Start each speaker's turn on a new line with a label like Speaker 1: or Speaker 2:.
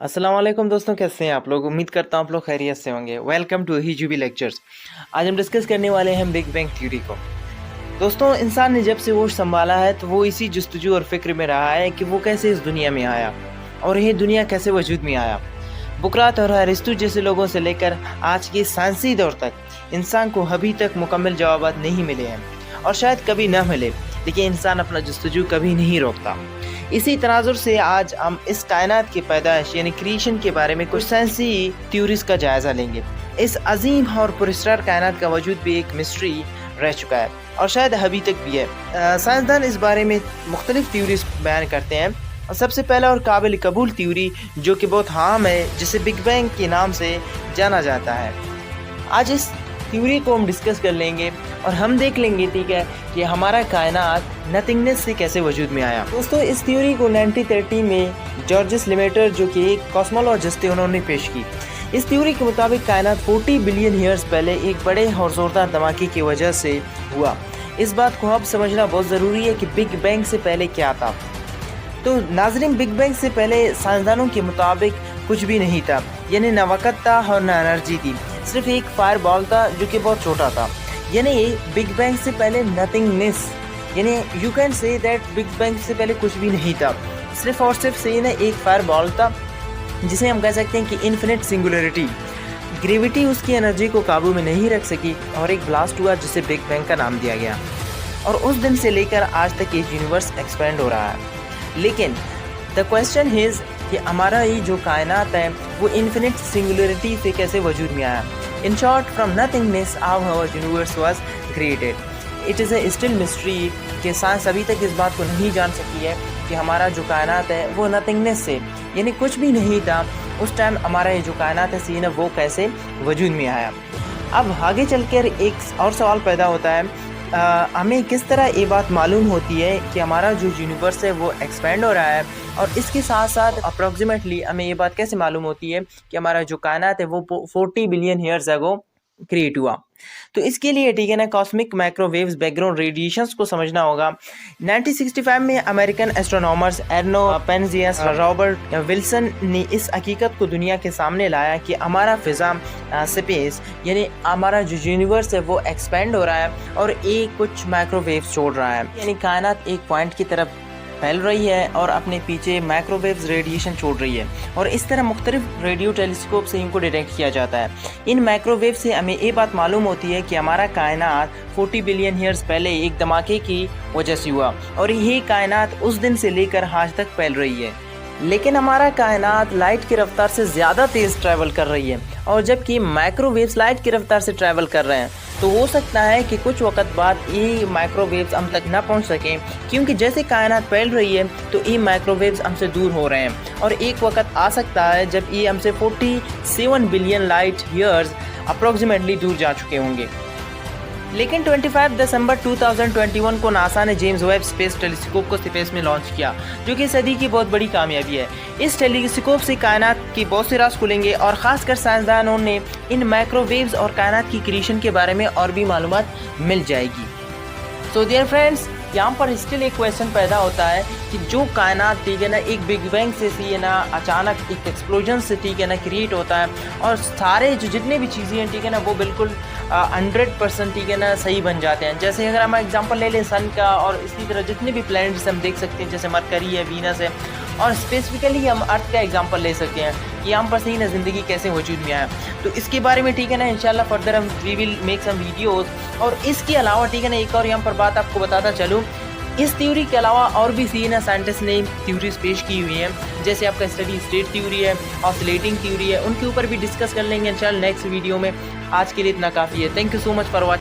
Speaker 1: अस्सलाम वालेकुम दोस्तों, कैसे हैं आप लोग। उम्मीद करता हूँ आप लोग खैरियत से होंगे। वेलकम टू हीजूबी लेक्चर्स। आज हम डिस्कस करने वाले हैं बिग बैंग थ्योरी को। दोस्तों, इंसान ने जब से होश संभाला है तो वो इसी जस्तजू और फिक्र में रहा है कि वो कैसे इस दुनिया में आया और ये दुनिया कैसे वजूद में आया। बुकरात और अरिस्टो जैसे लोगों से लेकर आज के साइंसी दौर तक इंसान को अभी तक मुकम्मल जवाब नहीं मिले हैं और शायद कभी न मिले, लेकिन इंसान अपना जस्तजू कभी नहीं रोकता। इसी तनाजुर से आज हम इस कायनात की पैदाइश यानी क्रिएशन के बारे में कुछ साइंसी थ्योरीज का जायजा लेंगे। इस अजीम और पुरस्कार कायनात का वजूद भी एक मिस्ट्री रह चुका है और शायद अभी तक भी है। साइंसदान इस बारे में मुख्तलिफ थ्योरीज बयान करते हैं और सबसे पहला और काबिल कबूल थ्योरी जो कि बहुत आम है, जिसे बिग बैंग के नाम से जाना जाता है। आज इस थ्योरी को हम डिस्कस कर लेंगे और हम देख लेंगे, ठीक है, कि हमारा कायनात नथिंगनेस से कैसे वजूद में आया। दोस्तों, इस थ्योरी को 1930 में जॉर्जिस लेमेटर जो कि एक कॉस्मोलॉजिस्ट थे, उन्होंने पेश की। इस थ्योरी के मुताबिक कायनात 40 बिलियन ईयर्स पहले एक बड़े और ज़ोरदार धमाके की वजह से हुआ। इस बात को अब समझना बहुत ज़रूरी है कि बिग बैंग से पहले क्या था। तो नाज़रीन, बिग बैंग से पहले साइंसदानों के मुताबिक कुछ भी नहीं था, यानी न वक़्त था और न एनर्जी थी, सिर्फ एक फायर बॉल था जो कि बहुत छोटा था। यानी बिग बैंग से पहले नथिंगनेस, यानी you can say that big bang से पहले कुछ भी नहीं था, सिर्फ और सिर्फ से ना एक फायर बॉल था, जिसे हम कह सकते हैं कि इन्फिनिट सिंगुलरिटी। ग्रेविटी उसकी एनर्जी को काबू में नहीं रख सकी और एक ब्लास्ट हुआ जिसे बिग बैंग का नाम दिया गया। और उस दिन से लेकर आज तक ये यूनिवर्स एक्सपेंड हो रहा है। लेकिन द क्वेश्चन इज कि हमारा ये जो कायनात है वो इन्फिनिट सिंगुलरिटी से कैसे वजूद में आया। In short, from nothingness how our universe was created. It is a still mystery कि साइंस अभी तक इस बात को नहीं जान सकी है कि हमारा जो कायनात है वो नथिंगनेस से, यानी कुछ भी नहीं था उस टाइम, हमारा ये जो कायनात है सीन है वो कैसे वजूद में आया। अब आगे चलकर एक और सवाल पैदा होता है, हमें किस तरह ये बात मालूम होती है कि हमारा जो यूनिवर्स है वो एक्सपेंड हो रहा है, और इसके साथ साथ अप्रॉक्सीमेटली हमें ये बात कैसे मालूम होती है कि हमारा जो कायनात है वो 40 बिलियन ईयर्स अगो क्रिएट हुआ। तो इसके लिए, ठीक है ना, कॉस्मिक माइक्रोवेव्स बैकग्राउंड रेडिएशंस को समझना होगा। 1965 में अमेरिकन एस्ट्रोनॉमर्स एर्नो पेनजियस रॉबर्ट विल्सन ने इस हकीकत को दुनिया के सामने लाया कि हमारा फिज़ा स्पेस यानी हमारा जो यूनिवर्स है वो एक्सपेंड हो रहा है और एक कुछ माइक्रोवेव्स छोड़ रहा है, यानी कायनात एक पॉइंट की तरफ फैल रही है और अपने पीछे माइक्रोवेव्स रेडिएशन छोड़ रही है। और इस तरह मुख्तलिफ रेडियो टेलीस्कोप से इनको डिटेक्ट किया जाता है। इन माइक्रोवेव से हमें ये बात मालूम होती है कि हमारा कायनात 40 बिलियन ईयर्स पहले एक धमाके की वजह से हुआ और ये कायनात उस दिन से लेकर आज तक फैल रही है। लेकिन हमारा कायनात लाइट की रफ्तार से ज़्यादा तेज़ ट्रैवल कर रही है, और जबकि माइक्रोवेव्स लाइट की रफ्तार से ट्रैवल कर रहे हैं, तो हो सकता है कि कुछ वक्त बाद ये माइक्रोवेव्स हम तक ना पहुंच सकें, क्योंकि जैसे कायनात फैल रही है तो ये माइक्रोवेव्स हमसे दूर हो रहे हैं। और एक वक्त आ सकता है जब ये हमसे 47 बिलियन लाइट ईयर्स अप्रॉक्सीमेटली दूर जा चुके होंगे। लेकिन 25 दिसंबर 2021 को नासा ने जेम्स वेब स्पेस टेलीस्कोप को स्पेस में लॉन्च किया, जो कि सदी की बहुत बड़ी कामयाबी है। इस टेलीस्कोप से कायनात की बहुत से राज खुलेंगे और ख़ासकर साइंसदानों ने इन माइक्रोवेव्स और कायनात की क्रिएशन के बारे में और भी मालूमात मिल जाएगी। सो डियर फ्रेंड्स, यहाँ पर स्टिल एक क्वेश्चन पैदा होता है कि जो कायनात, ठीक है ना, एक बिग बैंग से है ना, अचानक एक एक्सप्लोजन से, ठीक है ना, क्रिएट होता है और सारे जो जितने भी चीज़ें हैं, ठीक है ना, वो बिल्कुल 100%, ठीक है ना, सही बन जाते हैं। जैसे अगर हम एग्जांपल ले लें सन का, और इसी तरह जितने भी प्लैनेट्स हम देख सकते हैं, जैसे मरकरी है, वीनस है, और स्पेसिफिकली हम अर्थ का एग्जांपल ले सकते हैं कि यहाँ पर सही ना ज़िंदगी कैसे वजूद में आया। तो इसके बारे में, ठीक है ना, इंशाल्लाह फर्दर हम we will make some videos. और इसके अलावा, ठीक है ना, एक और यहाँ पर बात आपको बताता चलूँ, इस थ्योरी के अलावा और भी सी ना साइंटिस्ट ने थ्योरीज पेश की हुई हैं, जैसे आपका स्टडी स्टेट थ्योरी है, ऑसिलेटिंग थ्योरी है, उनके ऊपर भी डिस्कस कर लेंगे इंशाल्लाह नेक्स्ट वीडियो में। आज के लिए इतना काफ़ी है। Thank you so much for watching.